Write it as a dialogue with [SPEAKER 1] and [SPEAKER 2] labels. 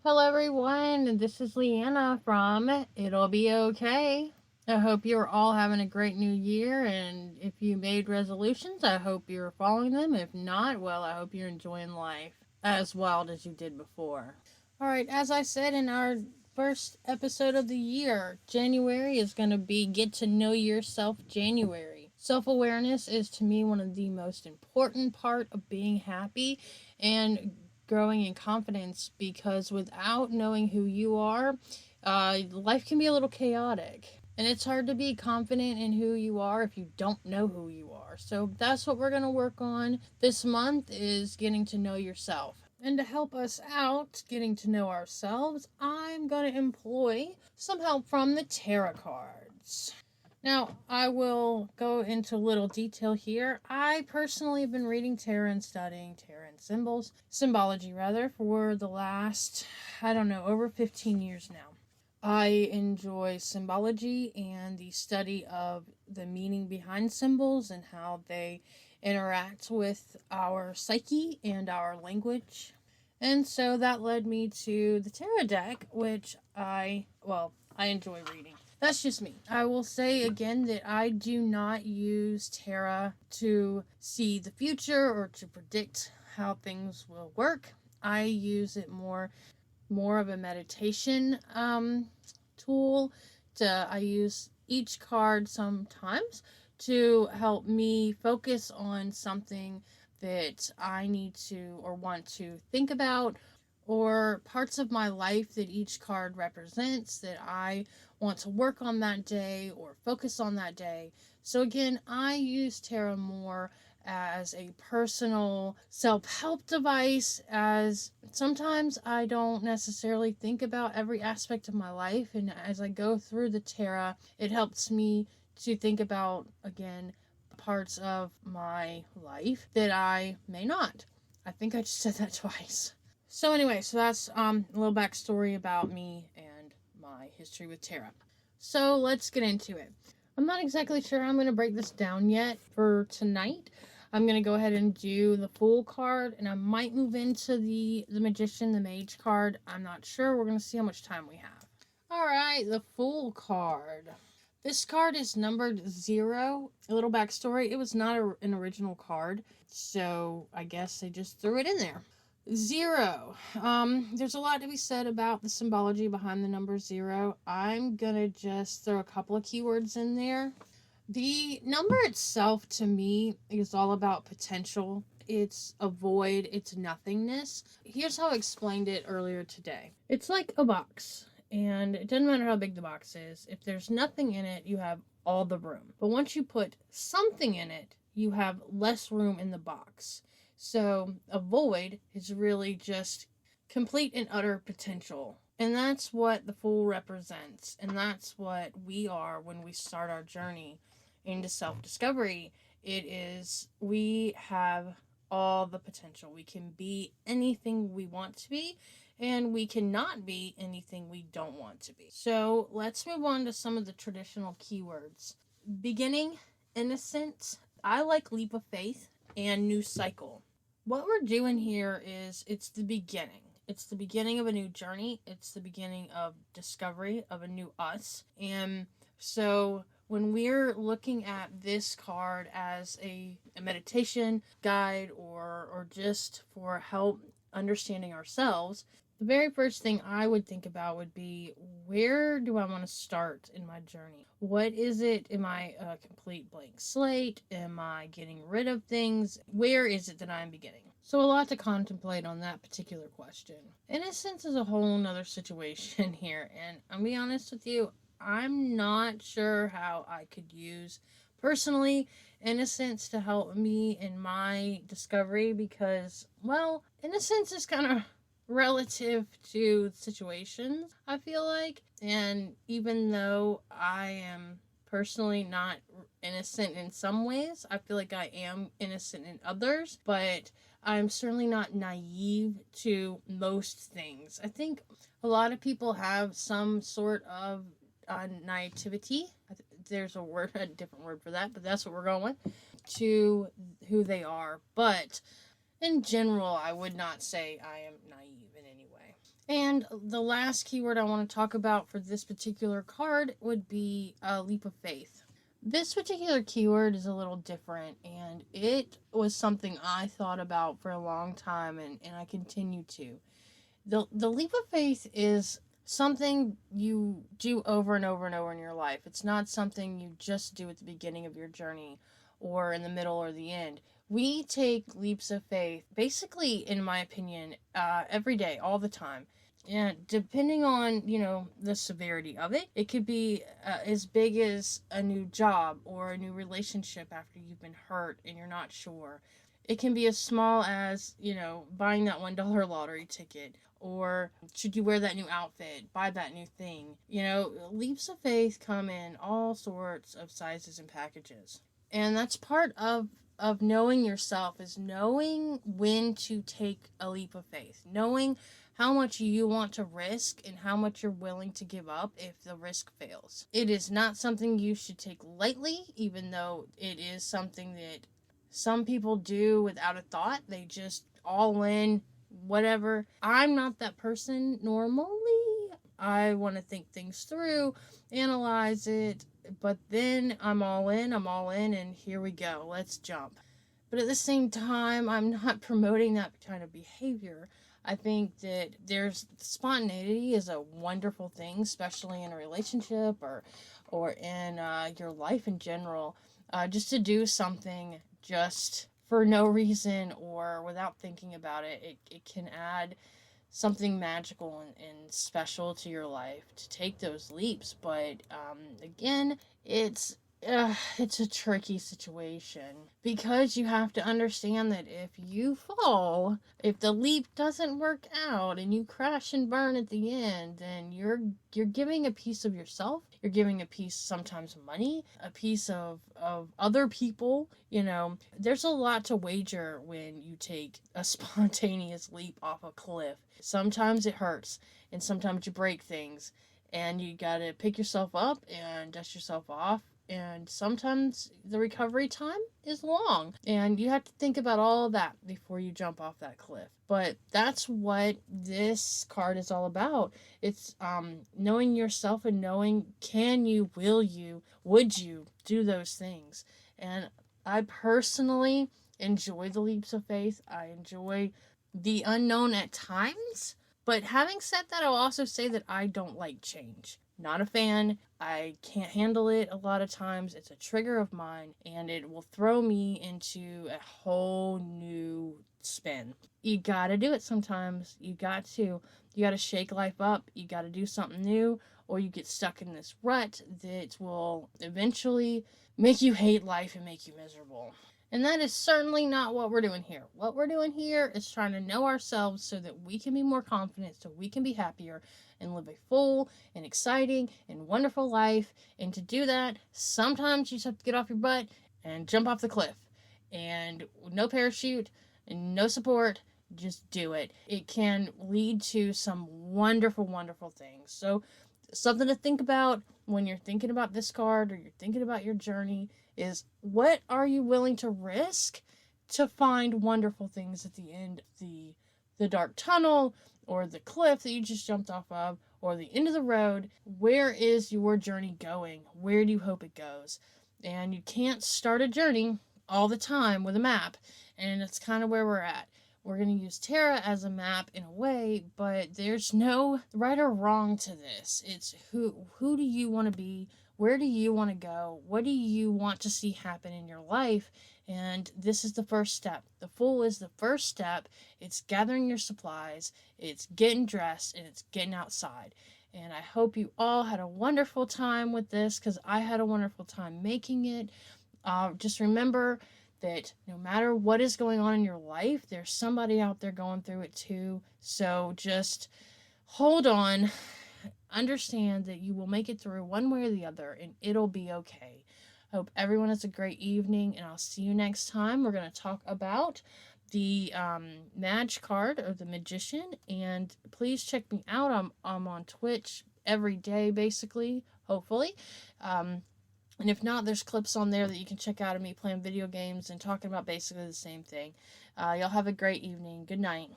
[SPEAKER 1] Hello, everyone. This is Leanna from It'll Be Okay. I hope you're all having a great new year, and if you made resolutions, I hope you're following them. If not, well, I hope you're enjoying life as wild as you did before. All right, as I said in our first episode of the year, January is going to be Get to Know Yourself January. Self awareness is to me one of the most important part of being happy and growing in confidence because without knowing who you are, life can be a little chaotic. And it's hard to be confident in who you are if you don't know who you are. So that's what we're going to work on this month is getting to know yourself. And to help us out getting to know ourselves, I'm going to employ some help from the tarot cards. Now, I will go into a little detail here. I personally have been reading tarot and studying tarot and symbology rather, for the last, over 15 years now. I enjoy symbology and the study of the meaning behind symbols and how they interact with our psyche and our language. And so that led me to the tarot deck, which I enjoy reading. That's just me. I will say again that I do not use tarot to see the future or to predict how things will work. I use it more of a meditation tool. I use each card sometimes to help me focus on something that I need to or want to think about, or parts of my life that each card represents that I want to work on that day or focus on that day. So again, I use tarot more as a personal self-help device, as sometimes I don't necessarily think about every aspect of my life, and as I go through the tarot, it helps me to think about, again, parts of my life that I may not. I think I just said that twice. So anyway, that's a little backstory about me and my history with tarot. So let's get into it. I'm not exactly sure how I'm going to break this down yet for tonight. I'm going to go ahead and do the Fool card, and I might move into the Magician, the Mage card. I'm not sure. We're going to see how much time we have. Alright, the Fool card. This card is numbered 0. A little backstory, it was not an original card, so I guess they just threw it in there. 0. There's a lot to be said about the symbology behind the number 0. I'm gonna just throw a couple of keywords in there. The number itself, to me, is all about potential. It's a void, it's nothingness. Here's how I explained it earlier today. It's like a box, and it doesn't matter how big the box is. If there's nothing in it, you have all the room. But once you put something in it, you have less room in the box. So a void is really just complete and utter potential. And that's what the Fool represents. And that's what we are when we start our journey into self-discovery. It is, we have all the potential. We can be anything we want to be, and we cannot be anything we don't want to be. So let's move on to some of the traditional keywords. Beginning, innocent, I like leap of faith, and new cycle. What we're doing here is it's the beginning. It's the beginning of a new journey. It's the beginning of discovery of a new us. And so when we're looking at this card as a meditation guide or just for help understanding ourselves, the very first thing I would think about would be, where do I want to start in my journey? What is it? Am I a complete blank slate? Am I getting rid of things? Where is it that I'm beginning? So a lot to contemplate on that particular question. Innocence is a whole nother situation here, and I'll be honest with you, I'm not sure how I could use personally innocence to help me in my discovery, because, well, innocence is kind of relative to situations, I feel like. And even though I am personally not innocent in some ways, I feel like I am innocent in others, but I'm certainly not naive to most things. I think a lot of people have some sort of naivety. There's a different word for that, but that's what we're going with, to who they are. But in general, I would not say I am naive in any way. And the last keyword I want to talk about for this particular card would be a leap of faith. This particular keyword is a little different, and it was something I thought about for a long time, and I continue to. The leap of faith is something you do over and over and over in your life. It's not something you just do at the beginning of your journey or in the middle or the end. We take leaps of faith, basically, in my opinion, every day, all the time. And depending on, the severity of it, it could be as big as a new job or a new relationship after you've been hurt and you're not sure. It can be as small as, buying that $1 lottery ticket, or should you wear that new outfit, buy that new thing. Leaps of faith come in all sorts of sizes and packages. And that's part of knowing yourself, is knowing when to take a leap of faith, knowing how much you want to risk and how much you're willing to give up if the risk fails. It is not something you should take lightly, even though it is something that some people do without a thought. They just all in, whatever. I'm not that person normally. I want to think things through, analyze it, but then I'm all in, and here we go. Let's jump. But at the same time, I'm not promoting that kind of behavior. I think that there's spontaneity is a wonderful thing, especially in a relationship or in your life in general. Just to do something just for no reason or without thinking about it, it can add something magical and special to your life to take those leaps. But again, it's a tricky situation, because you have to understand that if you fall, if the leap doesn't work out and you crash and burn at the end, then you're giving a piece of yourself. You're giving a piece, sometimes money, a piece of other people. There's a lot to wager when you take a spontaneous leap off a cliff. Sometimes it hurts, and sometimes you break things, and you gotta pick yourself up and dust yourself off. And sometimes the recovery time is long, and you have to think about all of that before you jump off that cliff. But that's what this card is all about. It's knowing yourself and knowing, can you, will you, would you do those things. And I personally enjoy the leaps of faith. I enjoy the unknown at times. But having said that, I'll also say that I don't like change. Not a fan. I can't handle it a lot of times. It's a trigger of mine, and it will throw me into a whole new spin. You gotta do it sometimes. You got to. You gotta shake life up. You gotta do something new, or you get stuck in this rut that will eventually make you hate life and make you miserable. And that is certainly not what we're doing here. What we're doing here is trying to know ourselves so that we can be more confident, so we can be happier and live a full and exciting and wonderful life. And to do that, sometimes you just have to get off your butt and jump off the cliff. And no parachute and no support, just do it. It can lead to some wonderful, wonderful things. So, something to think about when you're thinking about this card or you're thinking about your journey is, what are you willing to risk to find wonderful things at the end of the dark tunnel, or the cliff that you just jumped off of, or the end of the road? Where is your journey going? Where do you hope it goes? And you can't start a journey all the time with a map, and that's kind of where we're at. We're going to use Terra as a map in a way, but there's no right or wrong to this. It's who do you want to be? Where do you want to go? What do you want to see happen in your life? And this is the first step. The Fool is the first step. It's gathering your supplies, it's getting dressed, and it's getting outside. And I hope you all had a wonderful time with this, because I had a wonderful time making it. Just remember that no matter what is going on in your life, there's somebody out there going through it too. So just hold on. Understand that you will make it through one way or the other, and it'll be okay. Hope everyone has a great evening, and I'll see you next time. We're going to talk about the Mage card, or the Magician, and please check me out. I'm on Twitch every day, basically, hopefully. And if not, there's clips on there that you can check out of me playing video games and talking about basically the same thing. Y'all have a great evening. Good night.